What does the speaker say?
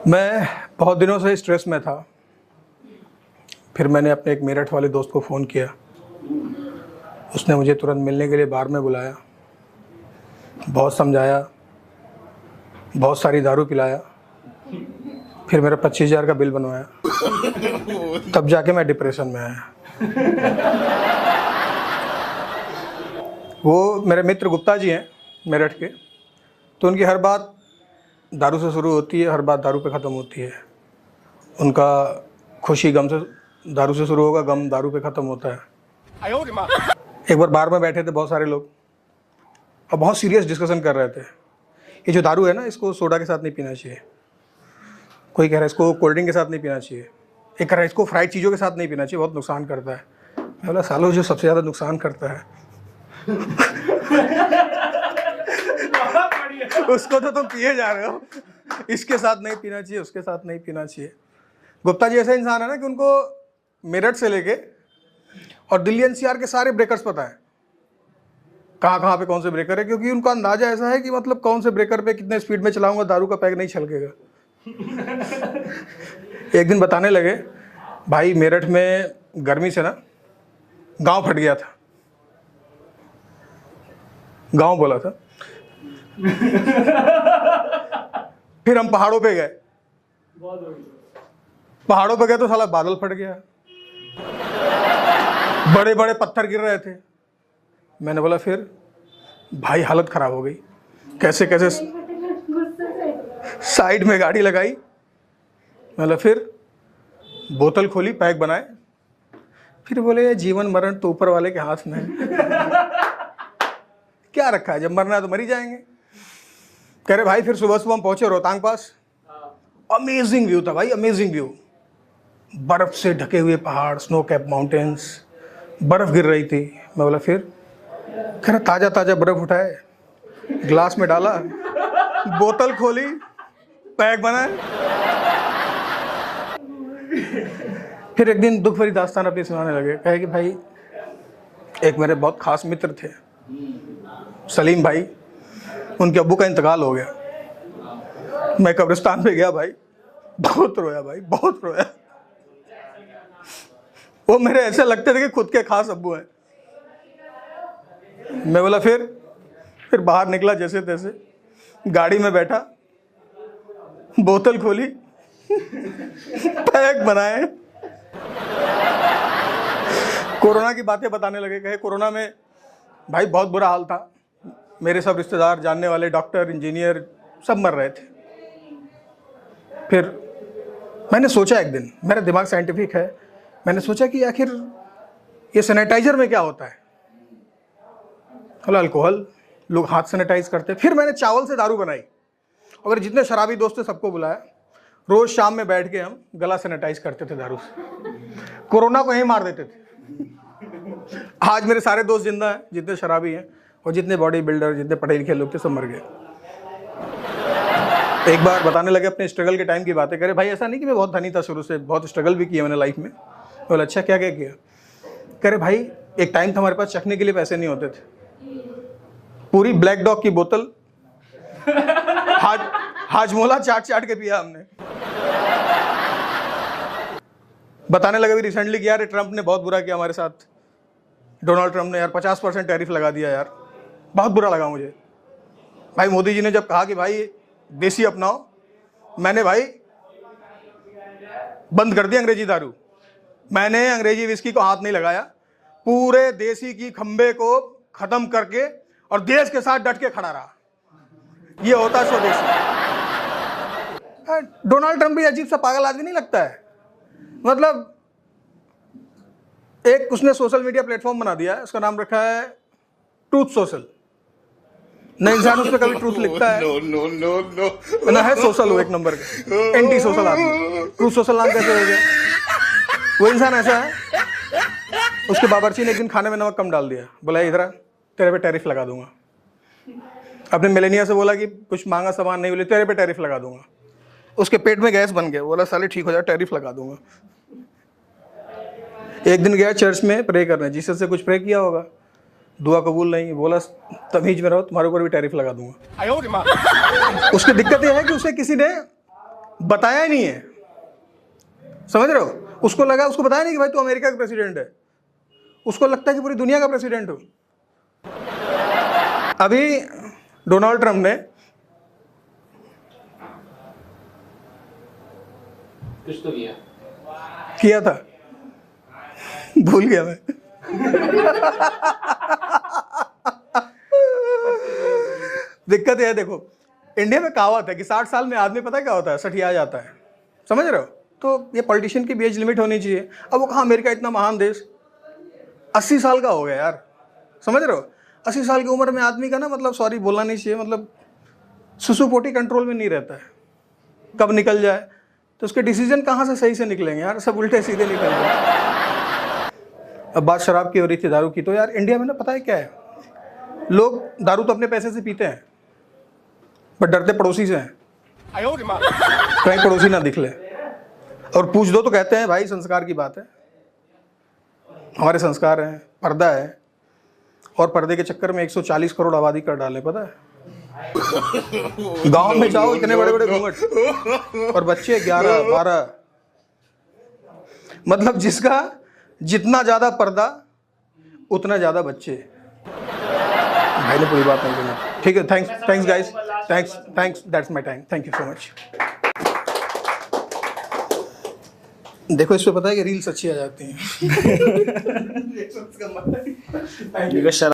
मैं बहुत दिनों से स्ट्रेस में था। फिर मैंने अपने एक मेरठ वाले दोस्त को फ़ोन किया। उसने मुझे तुरंत मिलने के लिए बार में बुलाया, बहुत समझाया, बहुत सारी दारू पिलाया, फिर मेरा 25,000 का बिल बनवाया। तब जाके मैं डिप्रेशन में आया। वो मेरे मित्र गुप्ता जी हैं मेरठ के, तो उनकी हर बात दारू से शुरू होती है, हर बात दारू पे ख़त्म होती है। उनका खुशी गम से दारू से शुरू होगा, गम दारू पे ख़त्म होता है। एक बार बार में बैठे थे बहुत सारे लोग और बहुत सीरियस डिस्कशन कर रहे थे। ये जो दारू है ना, इसको सोडा के साथ नहीं पीना चाहिए। कोई कह रहा है इसको कोल्ड ड्रिंक के साथ नहीं पीना चाहिए। एक कह रहा है इसको फ्राइड चीज़ों के साथ नहीं पीना चाहिए, बहुत नुकसान करता है। मैं बोला सालों जो सबसे ज़्यादा नुकसान करता है उसको तो तुम पिए जा रहे हो। इसके साथ नहीं पीना चाहिए, उसके साथ नहीं पीना चाहिए। गुप्ता जी ऐसा इंसान है ना कि उनको मेरठ से लेके और दिल्ली एनसीआर के सारे ब्रेकर्स पता है, कहाँ कहाँ पे कौन से ब्रेकर है, क्योंकि उनका अंदाजा ऐसा है कि मतलब कौन से ब्रेकर पे कितने स्पीड में चलाऊंगा दारू का पैक नहीं छलकेगा। एक दिन बताने लगे, भाई मेरठ में गर्मी से ना गांव फट गया था। गांव बोला था। फिर हम पहाड़ों पे गए। पहाड़ों पे गए तो साला बादल फट गया, बड़े बड़े पत्थर गिर रहे थे। मैंने बोला फिर भाई हालत खराब हो गई, कैसे कैसे साइड में गाड़ी लगाई। मतलब फिर बोतल खोली, पैक बनाए। फिर बोले ये जीवन मरण तो ऊपर वाले के हाथ में है। क्या रखा है, जब मरना है तो मर ही जाएंगे। कह रहे भाई फिर सुबह सुबह हम पहुंचे रोहतांग पास। अमेजिंग व्यू था भाई, अमेजिंग व्यू। बर्फ से ढके हुए पहाड़, स्नो कैप माउंटेन्स, बर्फ गिर रही थी। मैं बोला फिर? कह रहा ताज़ा ताज़ा बर्फ उठाए, ग्लास में डाला, बोतल खोली, पैक बनाए। फिर एक दिन दुख भरी दास्तान अपनी सुनाने लगे। कहे कि भाई एक मेरे बहुत खास मित्र थे, सलीम भाई, उनके अब्बू का इंतकाल हो गया। मैं कब्रिस्तान पे गया भाई, बहुत रोया भाई, बहुत रोया। वो मेरे ऐसे लगते थे कि खुद के खास अब्बू हैं। मैं बोला फिर बाहर निकला जैसे तैसे, गाड़ी में बैठा, बोतल खोली, पैक बनाए, कोरोना की बातें बताने लगे। कहे कोरोना में भाई बहुत बुरा हाल था, मेरे सब रिश्तेदार, जानने वाले, डॉक्टर, इंजीनियर सब मर रहे थे। फिर मैंने सोचा, एक दिन, मेरा दिमाग साइंटिफिक है, मैंने सोचा कि आखिर ये सैनिटाइजर में क्या होता है। अल्कोहल, लोग हाथ सैनिटाइज करते हैं। फिर मैंने चावल से दारू बनाई और जितने शराबी दोस्त थे सबको बुलाया। रोज शाम में बैठ के हम गला सैनिटाइज करते थे दारू से, कोरोना को यहीं मार देते थे। आज मेरे सारे दोस्त जिंदा हैं, जितने शराबी हैं, और जितने बॉडी बिल्डर, जितने पढ़े लिखे लोग थे, सब मर गए। एक बार बताने लगे अपने स्ट्रगल के टाइम की बातें। करे भाई ऐसा नहीं कि मैं बहुत धनी था, शुरू से बहुत स्ट्रगल भी किया मैंने लाइफ में। बोला अच्छा क्या क्या किया? करे भाई एक टाइम था हमारे पास चखने के लिए पैसे नहीं होते थे। पूरी ब्लैक डॉग की बोतल हाजमोला चाट चाट के पिया हमने। बताने लगे भी रिसेंटली कि यार ट्रंप ने बहुत बुरा किया हमारे साथ। डोनाल्ड ट्रंप ने यार 50% टैरिफ लगा दिया यार, बहुत बुरा लगा मुझे। भाई मोदी जी ने जब कहा कि भाई देसी अपनाओ, मैंने भाई बंद कर दिया अंग्रेजी दारू। मैंने अंग्रेजी विस्की को हाथ नहीं लगाया, पूरे देसी की खंबे को खत्म करके और देश के साथ डट के खड़ा रहा। ये होता स्वदेशी। डोनाल्ड ट्रंप भी अजीब सा पागल आदमी नहीं लगता है? मतलब एक उसने सोशल मीडिया प्लेटफॉर्म बना दिया है, उसका नाम रखा है ट्रूथ सोशल। न इंसान उस पर कभी ट्रूथ लिखता है, ना है सोशल, वो एक नंबर का एंटी सोशल आदमी। ट्रूथ सोशल नाम कैसे हो गया? वो इंसान ऐसा है, उसके बावर्ची ने एक दिन खाने में नमक कम डाल दिया। बोला इधर तेरे पे टैरिफ लगा दूंगा। अपने मिलेनिया से बोला कि कुछ मांगा सामान नहीं, बोले तेरे पे टैरिफ लगा दूंगा। उसके पेट में गैस बन गया, बोला साले ठीक हो जाए, टैरिफ लगा दूंगा। एक दिन गया चर्च में प्रे करने, जीसस से कुछ प्रे किया होगा, दुआ कबूल नहीं, बोला तमीज में रहो, तुम्हारे ऊपर भी टैरिफ लगा दूंगा। उसकी दिक्कत यह है कि उसे किसी ने बताया ही नहीं है, समझ रहे हो? उसको लगा, उसको बताया नहीं कि भाई तू अमेरिका का प्रेसिडेंट है, उसको लगता है कि पूरी दुनिया का प्रेसिडेंट हो। अभी डोनाल्ड ट्रंप ने कुछ तो किया था, भूल गया मैं। दिक्कत यह है, देखो इंडिया में कहावत है कि 60 साल में आदमी पता है क्या होता है, सठिया जाता है, समझ रहे हो? तो ये पॉलिटिशियन की भी एज लिमिट होनी चाहिए। अब वो कहा अमेरिका इतना महान देश, 80 साल का हो गया यार, समझ रहे हो? 80 साल की उम्र में आदमी का ना, मतलब सॉरी बोलना नहीं चाहिए, मतलब सुसुपोटी कंट्रोल में नहीं रहता है, कब निकल जाए, तो उसके डिसीजन कहाँ से सही से निकलेंगे यार, सब उल्टे सीधे निकल जाए। अब बात शराब की हो रही थी, दारू की, तो यार इंडिया में ना पता है क्या है, लोग दारू तो अपने पैसे से पीते हैं, पर डरते पड़ोसी से हैं, कहीं पड़ोसी ना दिख ले, और पूछ दो तो कहते हैं भाई संस्कार की बात है, हमारे संस्कार हैं, पर्दा है, और पर्दे के चक्कर में 140 करोड़ आबादी कर डाले, पता है? गांव में जाओ, इतने बड़े बड़े घूंघट, और बच्चे 11-12, मतलब जिसका जितना ज्यादा पर्दा उतना ज्यादा बच्चे। भाई ने पूरी बात नहीं सुनी, ठीक है, thanks guys, thanks, that's my time, thank you so much. देखो इस पे पता है कि रील्स अच्छी आ जाती हैं।